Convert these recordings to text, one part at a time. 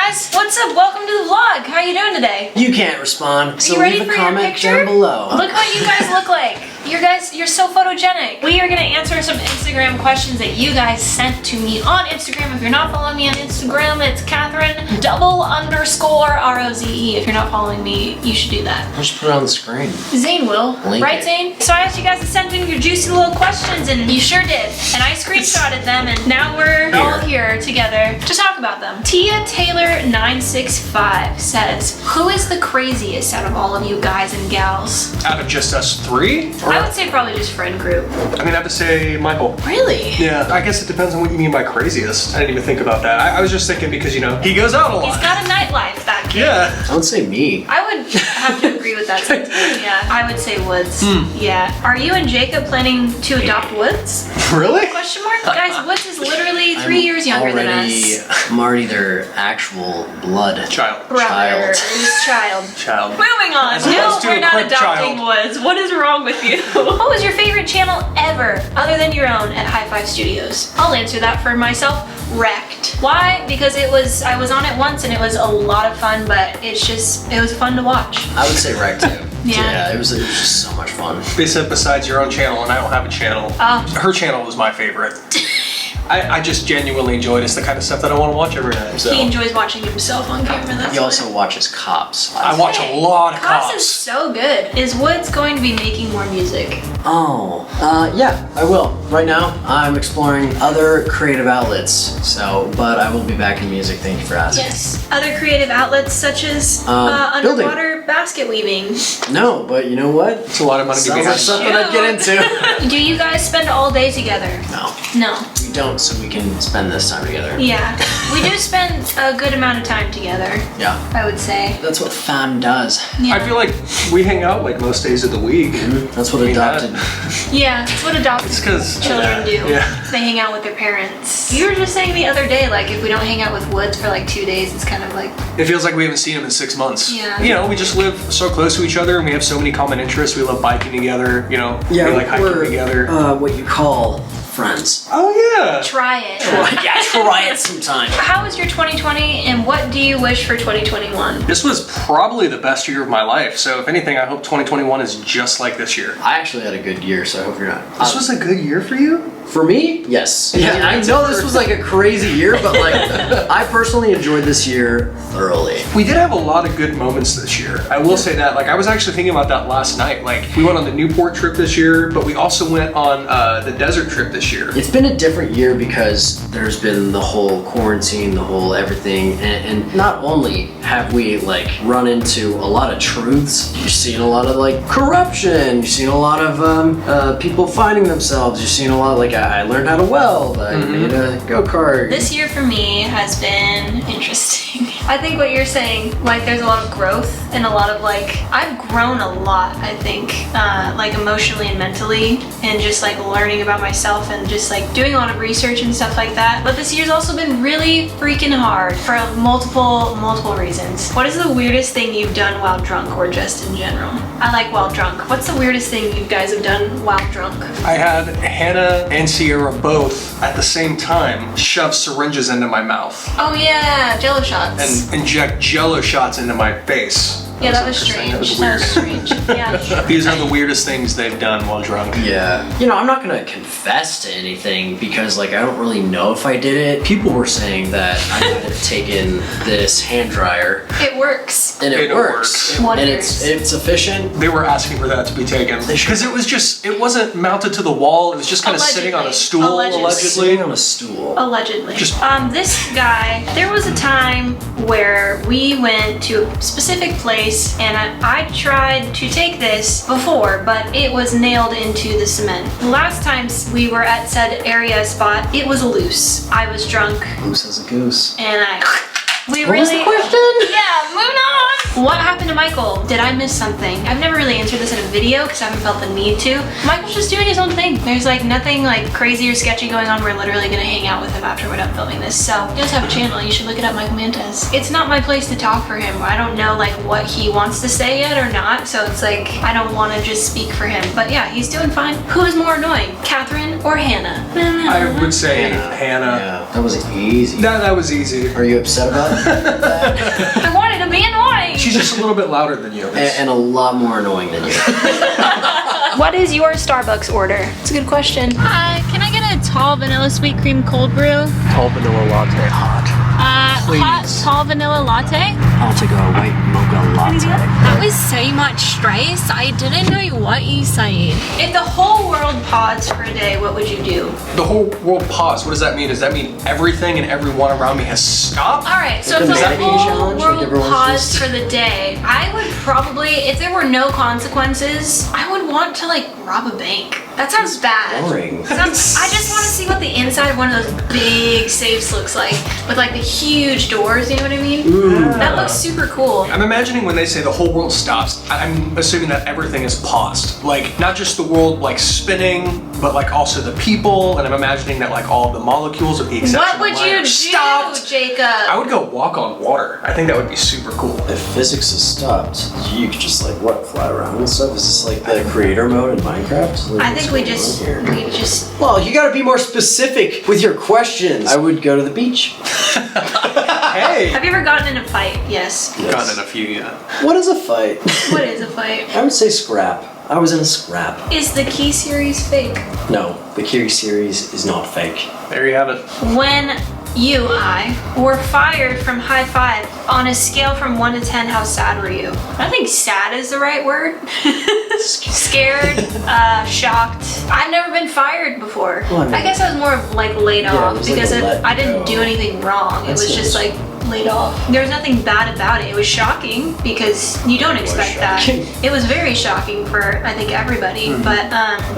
guys, what's up? Welcome to the vlog. How you doing today? You can't respond, so you ready leave for a your comment picture? down below. Look what you guys look like. You're so photogenic. We are gonna answer some Instagram questions that you guys sent to me on Instagram. If you're not following me on Instagram, it's Catherine_Roze. If you're not following me, you should do that. I'll just put it on the screen. Zane will, Link right it. Zane? So I asked you guys to send in your juicy little questions and you sure did. And I screenshotted them and now we're all here together to talk about them. Tia Taylor 965 says, who is the craziest out of all of you guys and gals? Out of just us three? I would say probably just friend group. I'm gonna have to say Michael. Really? Yeah, I guess it depends on what you mean by craziest. I didn't even think about that. I was just thinking because, you know, he goes out a lot. He's got a nightlife, that kid. Yeah. I would say me. I would have to agree with that sentiment, yeah. I would say Woods. Yeah. Are you and Jacob planning to adopt Woods? Really? Question mark? Guys, Woods is literally 3 years younger than us. I'm already their actual blood. Child. Brothers. Child. Moving on. As No, opposed to we're a not quick adopting child. Woods. What is wrong with you? What was your favorite channel ever, other than your own at High Five Studios? I'll answer that for myself. Wrecked. Why? Because I was on it once and it was a lot of fun, but it was fun to watch. I would say Rec too. Yeah. It was just so much fun. They said besides your own channel, and I don't have a channel. Her channel was my favorite. I just genuinely enjoyed it. It's the kind of stuff that I want to watch every night. So. He enjoys watching himself on camera. That's He why. also watches Cops. I watch a lot of Cops Cops. is so good. Is Woods going to be making more music? Oh, yeah, I will. Right now, I'm exploring other creative outlets. But I will be back in music. Thank you for asking. Yes. Other creative outlets such as building. underwater basket weaving. No, but you know what? It's a lot of money to be Sounds like had. something I'd get into. Do you guys spend all day together? No, No. we don't, so we can spend this time together. Yeah. We do spend a good amount of time together, Yeah. I would say. That's what fam does. Yeah. I feel like we hang out like most days of the week. That's what I mean, adopted. Yeah, it's what adopted It's 'cause- children do. Yeah. They hang out with their parents. You were just saying the other day, like, if we don't hang out with Woods for like 2 days, it's kind of like, It feels like we haven't seen him in 6 months. Yeah. You know, we just live so close to each other and we have so many common interests. We love biking together, you know, we like hiking together. What you call friends. Oh yeah. try it. Yeah, try it sometime. How was your 2020 and what do you wish for 2021? This was probably the best year of my life. So if anything, I hope 2021 is just like this year. I actually had a good year, so I hope you're not. This was a good year for you? For me, yes. Yeah, I know this was like a crazy year, but like, I personally enjoyed this year thoroughly. We did have a lot of good moments this year. I will say that. Like, I was actually thinking about that last night. Like, we went on the Newport trip this year, but we also went on the desert trip this year. It's been a different year because there's been the whole quarantine, the whole everything, and not only have we like run into a lot of truths, you've seen a lot of like corruption, you've seen a lot of people finding themselves, you've seen a lot of like I learned how to weld, I made a go-kart. This year for me has been interesting. I think what you're saying, like there's a lot of growth and a lot of like, I've grown a lot, I think, like emotionally and mentally, and just like learning about myself and just like doing a lot of research and stuff like that. But this year's also been really freaking hard for multiple reasons. What is the weirdest thing you've done while drunk or just in general? I like while drunk. What's the weirdest thing you guys have done while drunk? I had Hannah and Sierra both at the same time shove syringes into my mouth Oh yeah, Jello shots. and inject Jello shots into my face. Yeah, that was strange. That was That weird. was strange. Yeah. These are the weirdest things they've done while drunk. Yeah. You know, I'm not gonna confess to anything because like I don't really know if I did it. People were saying that I might have taken this hand dryer It works. and it It works. works. And Wonders. it's efficient. They were asking for that to be taken because it wasn't mounted to the wall. It was just kind of sitting on a stool, Allegedly. Sitting on a stool. Allegedly. Just- This guy, there was a time where we went to a specific place and I tried to take this before, but it was nailed into the cement. The last time we were at said area spot, it was loose. I was drunk Loose as a goose. and we What was the question? Yeah, moving on. What happened to Michael? Did I miss something? I've never really answered this in a video because I haven't felt the need to. Michael's just doing his own thing. There's like nothing like crazy or sketchy going on. We're literally gonna hang out with him after we're done filming this. So he does have a channel. You should look it up, Michael Mantes. It's not my place to talk for him. I don't know like what he wants to say yet or not. So it's like, I don't want to just speak for him. But yeah, he's doing fine. Who is more annoying, Catherine or Hannah? I would say Hannah. Yeah, that was easy. That was easy. Are you upset about that? I wanted to be annoying. She's just a little bit louder than you. And a lot more annoying than you. What is your Starbucks order? It's a good question. Can I get a tall vanilla sweet cream cold brew? Tall vanilla latte, hot. Hot tall vanilla latte? I'll take a white mocha latte. That was so much stress. I didn't know what you said. If the whole world paused for a day, what would you do? The whole world paused. What does that mean? Does that mean everything and everyone around me has stopped? All right, so if the whole world paused for the day, I would probably, if there were no consequences, I would want to like rob a bank. That sounds bad. Boring. I just want to see what the inside of one of those big safes looks like with like the huge doors, you know what I mean? That looks super cool. I'm imagining when they say the whole world stops, I'm assuming that everything is paused. Like, not just the world like spinning, but like also the people, and I'm imagining that like all the molecules with the exception What of would light you are do, stopped. Jacob? I would go walk on water. I think that would be super cool. If physics is stopped, you could just like what, fly around and stuff? Is this like the creator mode in Minecraft? Like, I think we just. Well, you gotta be more specific with your questions. I would go to the beach. Hey! Have you ever gotten in a fight? Yes. Gotten in a few, yeah. What is a fight? What is a fight? I would say scrap. I was in a scrap. Is the Key series fake? No, the Kyrie series is not fake. There you have it. When I were fired from High Five, on a scale from 1 to 10, how sad were you? I think sad is the right word. Scared, shocked. I've never been fired before. Well, I mean, I guess I was more of like laid off it was because like a let I didn't go. do anything wrong. That's it was just nice. like laid off. There was nothing bad about it. It was shocking because you don't expect that. shocking. It was very shocking for I think everybody. But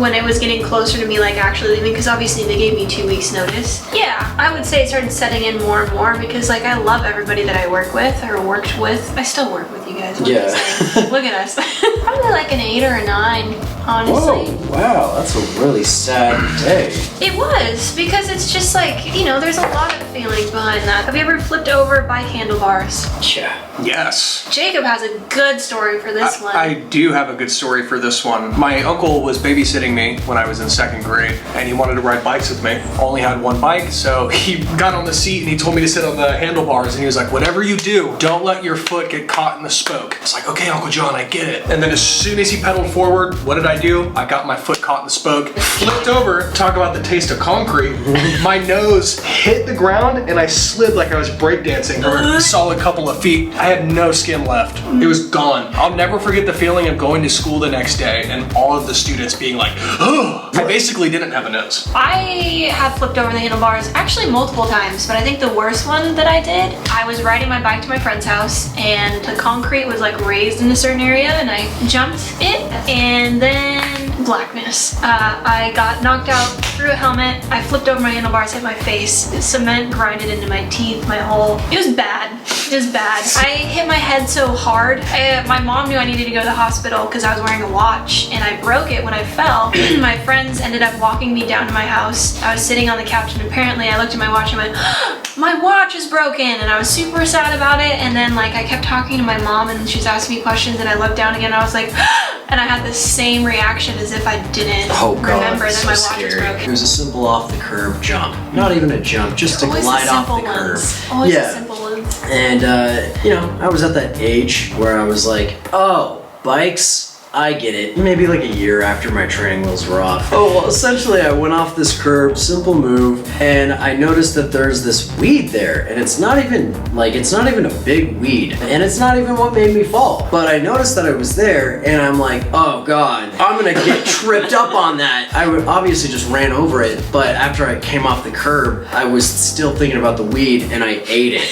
when it was getting closer to me like actually leaving, because obviously they gave me 2 weeks notice. Yeah, I would say it started setting in more and more because like I love everybody that I work with or worked with. I still work with you guys. What am I saying? Look at us. Probably like an 8 or a 9, honestly. Whoa, wow, that's a really sad day. It was, because it's just like, you know, there's a lot of feelings behind that. Have you ever flipped over bike handlebars? Yeah. Yes. Jacob has a good story for this one. I do have a good story for this one. My uncle was babysitting me when I was in 2nd grade, and he wanted to ride bikes with me. Only had one bike, so he got on the seat and he told me to sit on the handlebars, and he was like, whatever you do, don't let your foot get caught in the spoke. It's like, okay, Uncle John, I get it. And then as soon as he pedaled forward, what did I do? I got my foot caught in the spoke, flipped over, talk about the taste of concrete. My nose hit the ground and I slid like I was breakdancing for a solid couple of feet. I had no skin left. It was gone. I'll never forget the feeling of going to school the next day and all of the students being like, oh, I basically didn't have a nose. I have flipped over the handlebars actually multiple times, but I think the worst one that I did, I was riding my bike to my friend's house and the concrete was like raised in a certain area and I jumped it and then blackness. I got knocked out through a helmet. I flipped over my handlebars, hit my face. Cement grinded into my teeth, my whole. It was bad. It was bad. I hit my head so hard. My mom knew I needed to go to the hospital because I was wearing a watch and I broke it when I fell. My friends ended up walking me down to my house. I was sitting on the couch and apparently I looked at my watch and went, my watch is broken, and I was super sad about it. And then like I kept talking to my mom and she's asking me questions and I looked down again and I was like, and I had the same reaction as if I didn't remember that my watch was broken. It was a simple off the curb jump. Not even a jump, just to Always glide the off the simple curb. ones. Always the simple ones. And you know, I was at that age where I was like, oh, bikes, I get it. Maybe like a year after my training wheels were off. Oh, well, essentially I went off this curb, simple move, and I noticed that there's this weed there, and it's not even a big weed, and it's not even what made me fall. But I noticed that it was there, and I'm like, oh god, I'm gonna get tripped up on that. I would obviously just ran over it, but after I came off the curb, I was still thinking about the weed, and I ate it.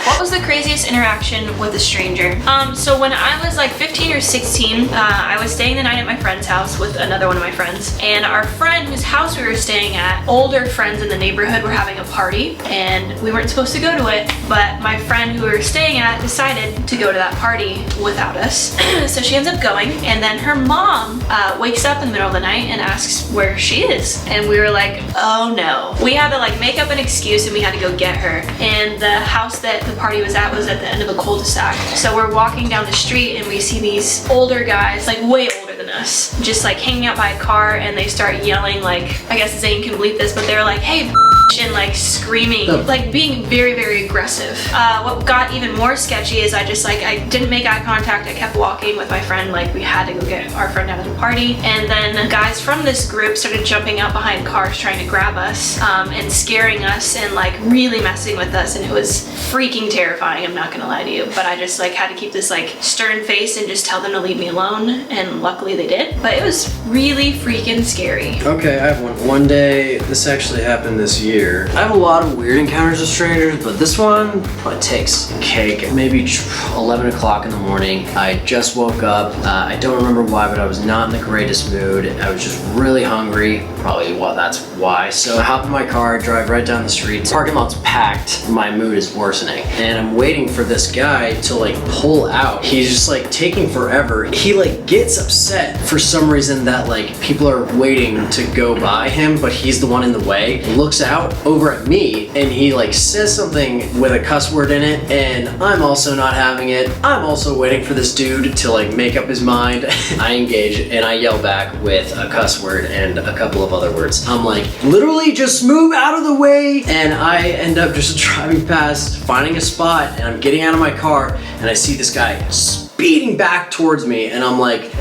What was the craziest interaction with a stranger? So when I was like 15 or 16, I was staying the night at my friend's house with another one of my friends. And our friend whose house we were staying at, older friends in the neighborhood were having a party and we weren't supposed to go to it, but my friend who we were staying at decided to go to that party without us. So she ends up going, and then her mom wakes up in the middle of the night and asks where she is. And we were like, oh no. We had to like make up an excuse and we had to go get her. And the house that the party was at the end of a cul-de-sac. So we're walking down the street and we see these older guys, like way older than us, just like hanging out by a car, and they start yelling, like, I guess Zane can bleep this, but they're like, hey, and like screaming, like being very, very aggressive. What got even more sketchy is I didn't make eye contact. I kept walking with my friend, like we had to go get our friend out of the party. And then guys from this group started jumping out behind cars trying to grab us and scaring us and like really messing with us, and it was freaking terrifying, I'm not gonna lie to you. But I just like had to keep this like stern face and just tell them to leave me alone, and luckily they did. But it was really freaking scary. Okay, I have one. One day, this actually happened this year. I have a lot of weird encounters with strangers, but this one probably takes cake. Maybe 11 o'clock in the morning. I just woke up. I don't remember why, but I was not in the greatest mood. I was just really hungry. Probably, well, that's why. So I hop in my car, drive right down the street. The parking lot's packed. My mood is worsening. And I'm waiting for this guy to like pull out. He's just like taking forever. He like gets upset for some reason that like people are waiting to go by him, but he's the one in the way. He looks out over at me and he like says something with a cuss word in it, and I'm also not having it. I'm also waiting for this dude to like make up his mind. I engage and I yell back with a cuss word and a couple of other words. I'm like, literally just move out of the way, and I end up just driving past, finding a spot, and I'm getting out of my car and I see this guy speeding back towards me, and I'm like,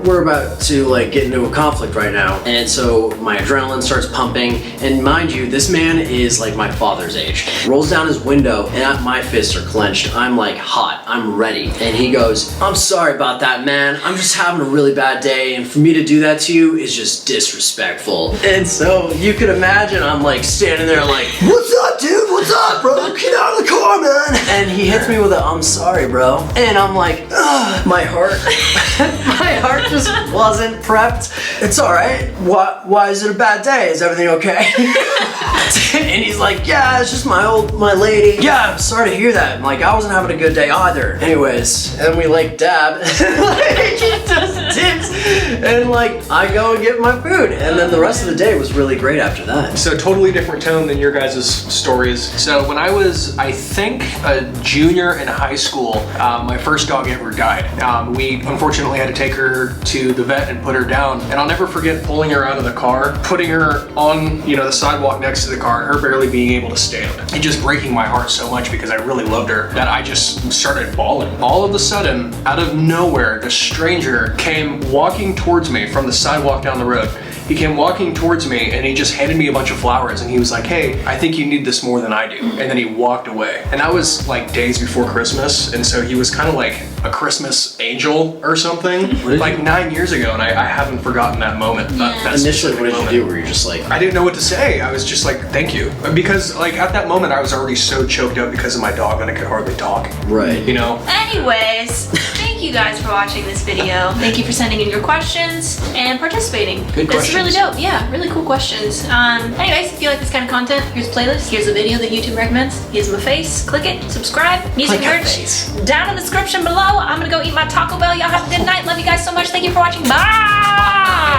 we're about to like get into a conflict right now. And so my adrenaline starts pumping, and mind you, this man is like my father's age. Rolls down his window and my fists are clenched. I'm like hot, I'm ready. And he goes, I'm sorry about that, man. I'm just having a really bad day, and for me to do that to you is just disrespectful. And so you could imagine I'm like standing there like, what's up, dude? What's up, bro? Get out of the car, man. And he hits me with a, I'm sorry, bro. And I'm like, my heart just wasn't prepped. It's all right. Why is it a bad day? Is everything okay? And he's like, yeah, it's just my lady. Yeah, I'm sorry to hear that. I'm like, I wasn't having a good day either. Anyways, and we like dab. He just dips. And like, I go and get my food. And then the rest of the day was really great after that. So totally different tone than your guys' stories. So when I was, I think, a junior in high school, my first dog ever died. We unfortunately had to take her to the vet and put her down. And I'll never forget pulling her out of the car, putting her on, the sidewalk next to the car, and her barely being able to stand. And just breaking my heart so much because I really loved her that I just started bawling. All of a sudden, out of nowhere, this stranger came walking towards me from the sidewalk down the road. He came walking towards me and he just handed me a bunch of flowers, and he was like, hey, I think you need this more than I do. And then he walked away. And that was like days before Christmas, and so he was kind of like a Christmas angel or something, like 9 years ago, and I haven't forgotten that moment. That Initially, what did you do? Were you just like... I didn't know what to say. I was just like, thank you. Because like at that moment I was already so choked up because of my dog that I could hardly talk. Right. Anyways, thank you guys for watching this video. Thank you for sending in your questions and participating. Good questions. This is really dope. Yeah, really cool questions. Anyways, if you like this kind of content, here's a playlist. Here's a video that YouTube recommends. Here's my face. Click it. Subscribe. Music merch down in the description below. I'm gonna go eat my Taco Bell. Y'all have a good night. Love you guys so much. Thank you for watching. Bye!